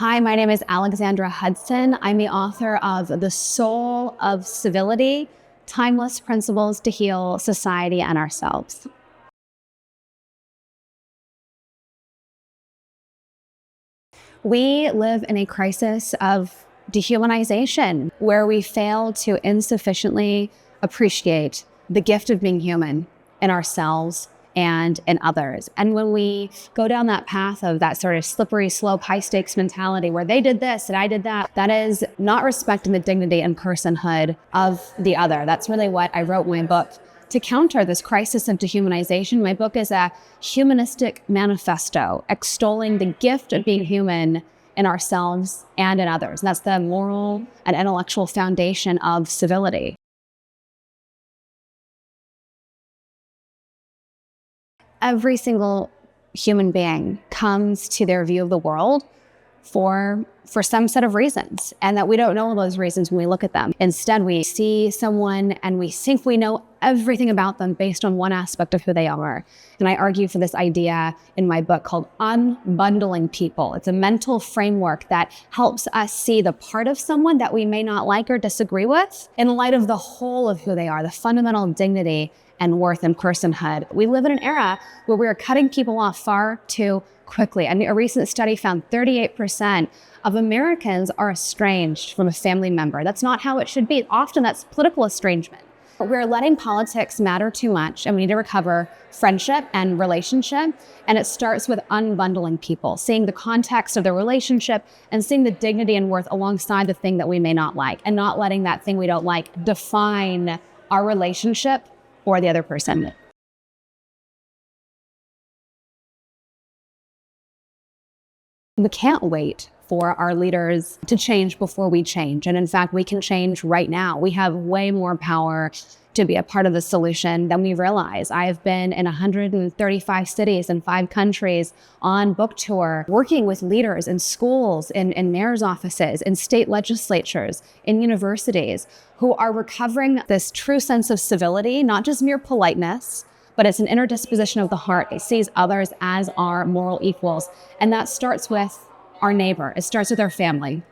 Hi, my name is Alexandra Hudson. I'm the author of The Soul of Civility, Timeless Principles to Heal Society and Ourselves. We live in a crisis of dehumanization where we fail to insufficiently appreciate the gift of being human in ourselves and in others. And when we go down that path of that sort of slippery slope, high stakes mentality where they did this and I did that, that is not respecting the dignity and personhood of the other. That's really what I wrote in my book. To counter this crisis of dehumanization, my book is a humanistic manifesto extolling the gift of being human in ourselves and in others. And that's the moral and intellectual foundation of civility. Every single human being comes to their view of the world for some set of reasons, and that we don't know those reasons when we look at them. Instead, we see someone and we think we know everything about them based on one aspect of who they are. And I argue for this idea in my book called unbundling people. It's a mental framework that helps us see the part of someone that we may not like or disagree with in light of the whole of who they are, the fundamental dignity and worth and personhood. We live in an era where we are cutting people off far too quickly. And a recent study found 38% of Americans are estranged from a family member. That's not how it should be. Often that's political estrangement. We're letting politics matter too much, and we need to recover friendship and relationship. And it starts with unbundling people, seeing the context of the relationship and seeing the dignity and worth alongside the thing that we may not like, and not letting that thing we don't like define our relationship or the other person. We can't wait for our leaders to change before we change. And in fact, we can change right now. We have way more power to be a part of the solution than we realize. I've been in 135 cities in 5 countries on book tour, working with leaders in schools, in mayor's offices, in state legislatures, in universities, who are recovering this true sense of civility, not just mere politeness, but it's an inner disposition of the heart. It sees others as our moral equals. And that starts with our neighbor. It starts with our family.